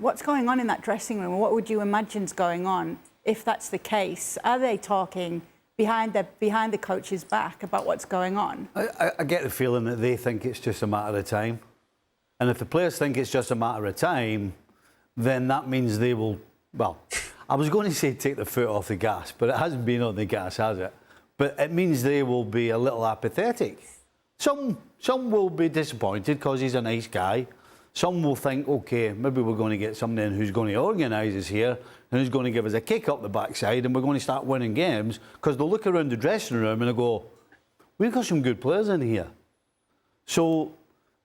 what's going on in that dressing room? What would you imagine's going on if that's the case? Are they talking behind the coach's back about what's going on? I get the feeling that they think it's just a matter of time. And if the players think it's just a matter of time, then that means they will, well, I was going to say take the foot off the gas, but it hasn't been on the gas, has it? But it means they will be a little apathetic. Some will be disappointed because he's a nice guy. Some will think, OK, maybe we're going to get somebody who's going to organise us here and who's going to give us a kick up the backside and we're going to start winning games, because they'll look around the dressing room and they'll go, we've got some good players in here. So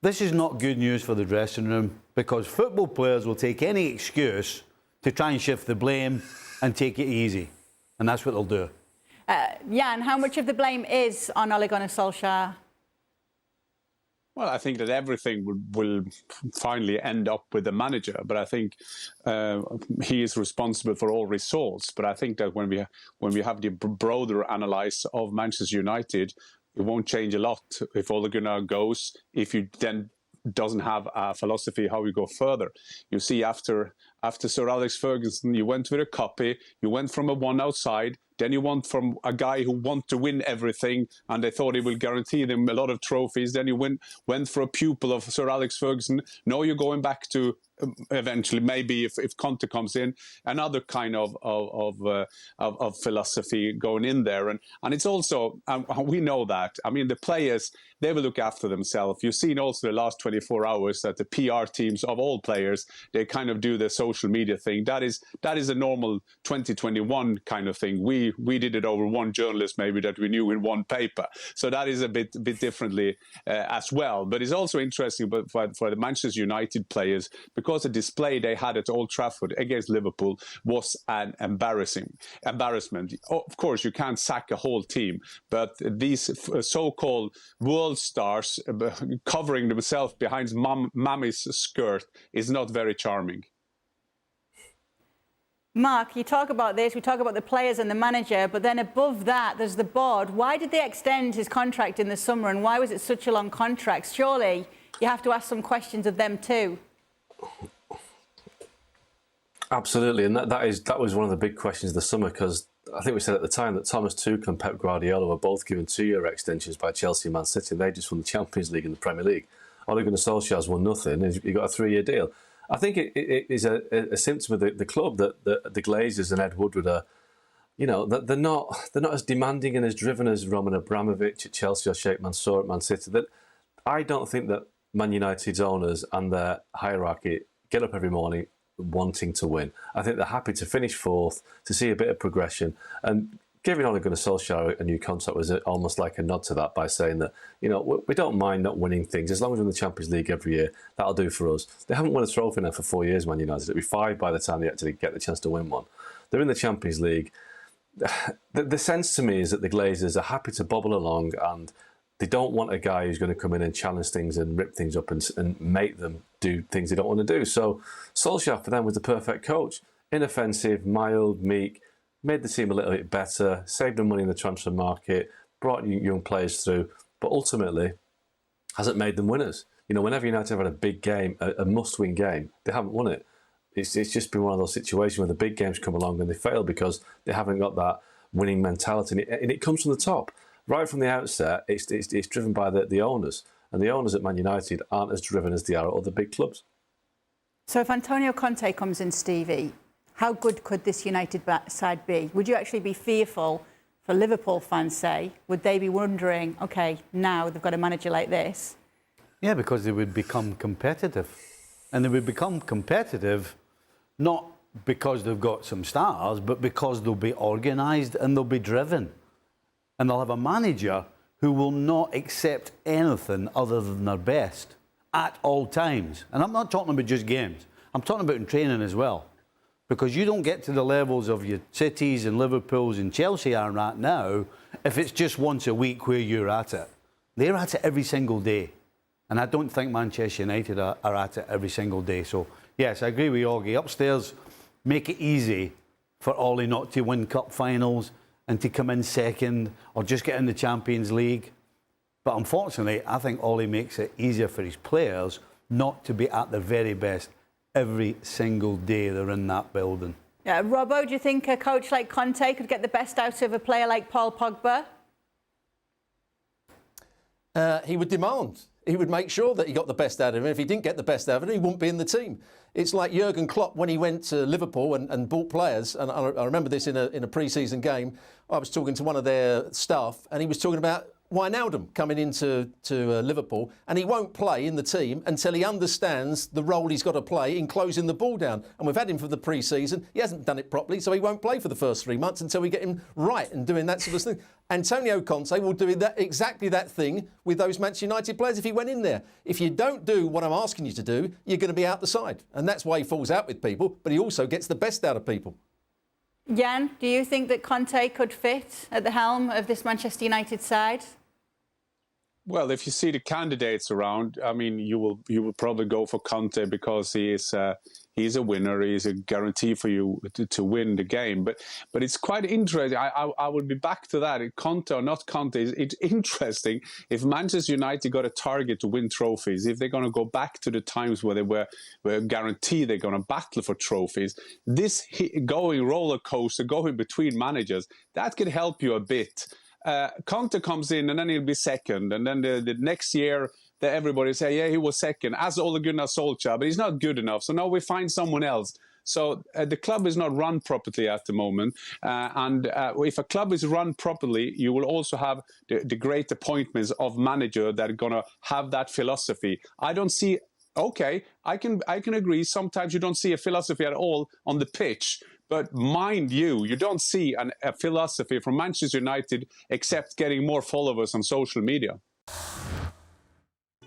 this is not good news for the dressing room, because football players will take any excuse to try and shift the blame and take it easy. And that's what they'll do. Jan, how much of the blame is on Ole Gunnar Solskjaer? Well, I think that everything will finally end up with the manager, but I think he is responsible for all results. But I think that when we have the broader analysis of Manchester United, it won't change a lot if Ole Gunnar goes, if you then doesn't have a philosophy how we go further. You see, after Sir Alex Ferguson, you went with a copy, you went from a one outside, then you went from a guy who wanted to win everything and they thought he will guarantee them a lot of trophies. Then you went for a pupil of Sir Alex Ferguson. Now you're going back to eventually, maybe if Conte comes in, another kind of philosophy going in there. And it's also, we know that. I mean, the players, they will look after themselves. You've seen also the last 24 hours that the PR teams of all players, they kind of do the social media thing. That is a normal 2021 kind of thing. We did it over one journalist maybe that we knew in one paper. So that is a bit differently as well. But it's also interesting for the Manchester United players, because the display they had at Old Trafford against Liverpool was an embarrassment. Of course, you can't sack a whole team, but these so-called world stars covering themselves behind mommy's skirt is not very charming. Mark, you talk about this, we talk about the players and the manager, but then above that, there's the board. Why did they extend his contract in the summer, and why was it such a long contract? Surely you have to ask some questions of them too. Absolutely, and that was one of the big questions of the summer, because I think we said at the time that Thomas Tuchel and Pep Guardiola were both given 2-year extensions by Chelsea and Man City. They just won the Champions League and the Premier League. Ole Gunnar Solskjaer's won nothing. He got a 3-year deal. I think it is a symptom of the club that the Glazers and Ed Woodward are, you know, that they're not as demanding and as driven as Roman Abramovich at Chelsea or Sheikh Mansour at Man City. That I don't think that Man United's owners and their hierarchy get up every morning wanting to win. I think they're happy to finish fourth, to see a bit of progression, and giving Ole Gunnar Solskjaer a new contract was almost like a nod to that, by saying that, you know, we don't mind not winning things as long as we're in the Champions League every year. That'll do for us. They haven't won a trophy now for 4 years, Man United. It'll be 5 by the time they actually get the chance to win one. They're in the Champions League. The sense to me is that the Glazers are happy to bobble along, and they don't want a guy who's going to come in and challenge things and rip things up and make them do things they don't want to do. So Solskjaer for them was the perfect coach. Inoffensive, mild, meek, made the team a little bit better, saved them money in the transfer market, brought young players through, but ultimately hasn't made them winners. You know, whenever United have had a big game, a must-win game, they haven't won it. It's just been one of those situations where the big games come along and they fail because they haven't got that winning mentality. And it comes from the top. Right from the outset, it's driven by the owners. And the owners at Man United aren't as driven as they are at other big clubs. So if Antonio Conte comes in, Stevie, how good could this United side be? Would you actually be fearful for Liverpool fans, say? Would they be wondering, OK, now they've got a manager like this? Yeah, because they would become competitive. And they would become competitive not because they've got some stars, but because they'll be organised and they'll be driven. And they'll have a manager who will not accept anything other than their best at all times. And I'm not talking about just games. I'm talking about in training as well. Because you don't get to the levels of your Cities and Liverpools and Chelsea are at now if it's just once a week where you're at it. They're at it every single day. And I don't think Manchester United are at it every single day. So, yes, I agree with Augie. Upstairs, make it easy for Ollie not to win cup finals and to come in second or just get in the Champions League. But unfortunately, I think Ollie makes it easier for his players not to be at their very best every single day they're in that building. Yeah, Robbo, do you think a coach like Conte could get the best out of a player like Paul Pogba? He would demand. He would make sure that he got the best out of him. If he didn't get the best out of him, he wouldn't be in the team. It's like Jurgen Klopp when he went to Liverpool and bought players. And I remember this in a pre-season game. I was talking to one of their staff, and he was talking about Wijnaldum coming into Liverpool, and he won't play in the team until he understands the role he's got to play in closing the ball down. And we've had him for the pre-season. He hasn't done it properly, so he won't play for the first 3 months until we get him right and doing that sort of thing. Antonio Conte will do exactly that thing with those Manchester United players if he went in there. If you don't do what I'm asking you to do, you're going to be out the side. And that's why he falls out with people, but he also gets the best out of people. Jan, do you think that Conte could fit at the helm of this Manchester United side? Well, if you see the candidates around, I mean, you will probably go for Conte because he's a winner. He's a guarantee for you to win the game. But it's quite interesting. I would be back to that. Conte or not Conte, it's interesting if Manchester United got a target to win trophies, if they're going to go back to the times where they were guaranteed they're going to battle for trophies. This going roller coaster, going between managers, that could help you a bit. Conte comes in and then he'll be second, and then the next year everybody say, yeah, he was second, as Ole Gunnar Solskjaer, but he's not good enough, so now we find someone else. So the club is not run properly at the moment, and if a club is run properly, you will also have the great appointments of manager that are going to have that philosophy. I don't see. Okay, I can agree. Sometimes you don't see a philosophy at all on the pitch. But mind you, you don't see a philosophy from Manchester United except getting more followers on social media.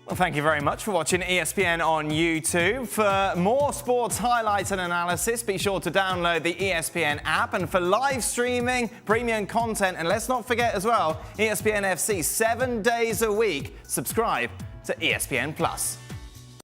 Well, thank you very much for watching ESPN on YouTube. For more sports highlights and analysis, be sure to download the ESPN app. And for live streaming, premium content, and let's not forget as well, ESPN FC 7 days a week. Subscribe to ESPN+.